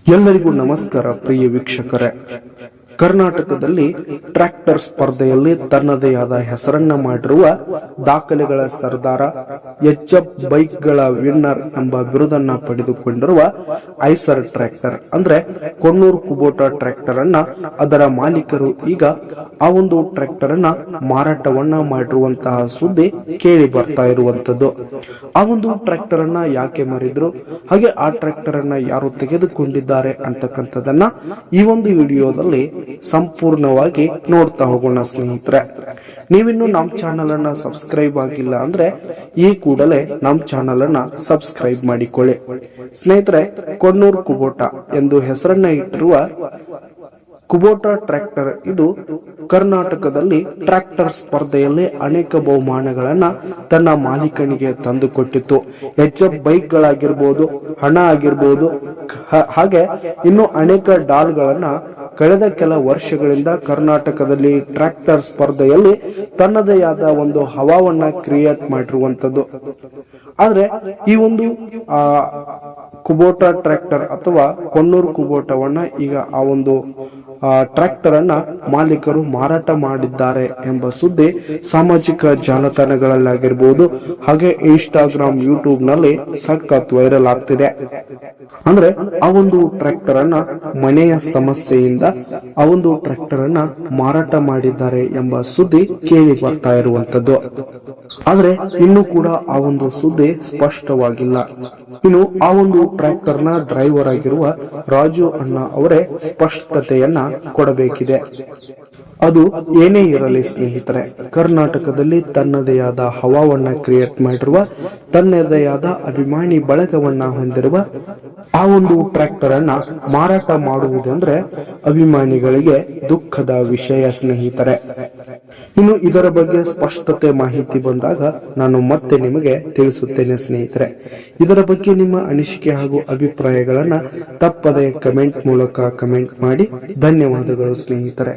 ಎಲ್ಲರಿಗೂ ನಮಸ್ಕಾರ ಪ್ರಿಯ ವೀಕ್ಷಕರೇ. ಕರ್ನಾಟಕದಲ್ಲಿ ಟ್ರ್ಯಾಕ್ಟರ್ ಸ್ಪರ್ಧೆಯಲ್ಲಿ ತನ್ನದೇ ಆದ ಹೆಸರನ್ನ ಮಾಡಿರುವ ದಾಖಲೆಗಳ ಸರ್ದಾರ, ಎಚ್ಎಫ್ ಬೈಕ್ಗಳ ವಿನ್ನರ್ ಎಂಬ ಬಿರುದನ್ನ ಪಡೆದುಕೊಂಡಿರುವ ಐಸರ್ ಟ್ರ್ಯಾಕ್ಟರ್ ಅಂದ್ರೆ ಕೊಣ್ಣೂರು ಕುಬೋಟಾ ಟ್ರ್ಯಾಕ್ಟರ್ ಅನ್ನ ಅದರ ಮಾಲೀಕರು ಈಗ ಆ ಒಂದು ಟ್ರ್ಯಾಕ್ಟರ್ ಅನ್ನ ಮಾರಾಟವನ್ನ ಮಾಡಿರುವಂತಹ ಸುದ್ದಿ ಕೇಳಿ ಬರ್ತಾ ಇರುವಂತದ್ದು. ಆ ಒಂದು ಟ್ರ್ಯಾಕ್ಟರ್ ಅನ್ನ ಯಾಕೆ ಮಾರಿದ್ರು, ಹಾಗೆ ಆ ಟ್ರ್ಯಾಕ್ಟರ್ ಅನ್ನ ಯಾರು ತೆಗೆದುಕೊಂಡಿದ್ದಾರೆ ಅಂತಕ್ಕಂಥದನ್ನ ಈ ಒಂದು ವಿಡಿಯೋದಲ್ಲಿ ಸಂಪೂರ್ಣವಾಗಿ ನೋಡ್ತಾ ಹೋಗೋಣ ಸ್ನೇಹಿತರೆ. ನೀವಿನ್ನು ನಮ್ಮ ಚಾನಲ್ ಅನ್ನ ಸಬ್ಸ್ಕ್ರೈಬ್ ಆಗಿಲ್ಲ ಅಂದ್ರೆ ಈ ಕೂಡಲೇ ನಮ್ಮ ಚಾನಲ್ ಅನ್ನ ಸಬ್ಸ್ಕ್ರೈಬ್ ಮಾಡಿಕೊಳ್ಳಿ ಸ್ನೇಹಿತರೆ. ಕೊಣ್ಣೂರು ಕುಬೋಟಾ ಎಂದು ಹೆಸರನ್ನ ಇಟ್ಟಿರುವ ಕುಬೋಟಾ ಟ್ರ್ಯಾಕ್ಟರ್ ಇದು ಕರ್ನಾಟಕದಲ್ಲಿ ಟ್ರ್ಯಾಕ್ಟರ್ ಸ್ಪರ್ಧೆಯಲ್ಲಿ ಅನೇಕ ಬಹುಮಾನಗಳನ್ನ ತನ್ನ ಮಾಲೀಕನಿಗೆ ತಂದುಕೊಟ್ಟಿತ್ತು. ಎಚ್ಎಫ್ ಬೈಕ್ ಗಳಾಗಿರ್ಬೋದು, ಹಣ ಆಗಿರ್ಬೋದು, ಹಾಗೆ ಇನ್ನು ಅನೇಕ ಡಾಲ್ಗಳನ್ನ ಕಳೆದ ಕೆಲ ವರ್ಷಗಳಿಂದ ಕರ್ನಾಟಕದಲ್ಲಿ ಟ್ರ್ಯಾಕ್ಟರ್ ಸ್ಪರ್ಧೆಯಲ್ಲಿ ತನ್ನದೇ ಆದ ಒಂದು ಹವಾವನ್ನ ಕ್ರಿಯೇಟ್ ಮಾಡಿರುವಂತದ್ದು. ಆದ್ರೆ ಈ ಒಂದು ಕುಬೋಟಾ ಟ್ರ್ಯಾಕ್ಟರ್ ಅಥವಾ ಕೊಣ್ಣೂರು ಕುಬೋಟವನ್ನ ಈಗ ಆ ಒಂದು ಟ್ರ್ಯಾಕ್ಟರ್ ಅನ್ನ ಮಾಲೀಕರು ಮಾರಾಟ ಮಾಡಿದ್ದಾರೆ ಎಂಬ ಸುದ್ದಿ ಸಾಮಾಜಿಕ ಜಾಲತಾಣಗಳಲ್ಲಾಗಿರ್ಬೋದು, ಹಾಗೆ ಇನ್ಸ್ಟಾಗ್ರಾಮ್, ಯೂಟ್ಯೂಬ್ ನಲ್ಲಿ ಸಖತ್ ವೈರಲ್ ಆಗ್ತಿದೆ. ಅಂದ್ರೆ ಆ ಒಂದು ಟ್ರ್ಯಾಕ್ಟರ್ ಅನ್ನ ಮನೆಯ ಸಮಸ್ಯೆಯಿಂದ ಆ ಒಂದು ಟ್ರ್ಯಾಕ್ಟರ್ ಅನ್ನ ಮಾರಾಟ ಮಾಡಿದ್ದಾರೆ ಎಂಬ ಸುದ್ದಿ ಕೇಳಿ ಬರ್ತಾ ಇರುವಂತದ್ದು. ಆದ್ರೆ ಇನ್ನು ಕೂಡ ಆ ಒಂದು ಸುದ್ದಿ ಸ್ಪಷ್ಟವಾಗಿಲ್ಲ. ಇನ್ನು ಆ ಒಂದು ಟ್ರ್ಯಾಕ್ಟರ್ ನ ಡ್ರೈವರ್ ಆಗಿರುವ ರಾಜು ಅಣ್ಣ ಅವರೇ ಸ್ಪಷ್ಟತೆಯನ್ನ ಕೊಡಬೇಕಿದೆ. ಅದು ಏನೇ ಇರಲಿ ಸ್ನೇಹಿತರೆ, ಕರ್ನಾಟಕದಲ್ಲಿ ತನ್ನದೇ ಆದ ಹವಾವನ್ನ ಕ್ರಿಯೇಟ್ ಮಾಡಿರುವ, ತನ್ನದೇ ಆದ ಅಭಿಮಾನಿ ಬಳಗವನ್ನ ಹೊಂದಿರುವ ಆ ಒಂದು ಟ್ರ್ಯಾಕ್ಟರ್ ಅನ್ನ ಮಾರಾಟ ಮಾಡುವುದಂದ್ರೆ ಅಭಿಮಾನಿಗಳಿಗೆ ದುಃಖದ ವಿಷಯ ಸ್ನೇಹಿತರೆ. ಇನ್ನು ಇದರ ಬಗ್ಗೆ ಸ್ಪಷ್ಟತೆ ಮಾಹಿತಿ ಬಂದಾಗ ನಾನು ಮತ್ತೆ ನಿಮಗೆ ತಿಳಿಸುತ್ತೇನೆ ಸ್ನೇಹಿತರೆ. ಇದರ ಬಗ್ಗೆ ನಿಮ್ಮ ಅನಿಸಿಕೆ ಹಾಗೂ ಅಭಿಪ್ರಾಯಗಳನ್ನ ತಪ್ಪದೆ ಕಮೆಂಟ್ ಮೂಲಕ ಕಮೆಂಟ್ ಮಾಡಿ. ಧನ್ಯವಾದಗಳು ಸ್ನೇಹಿತರೆ.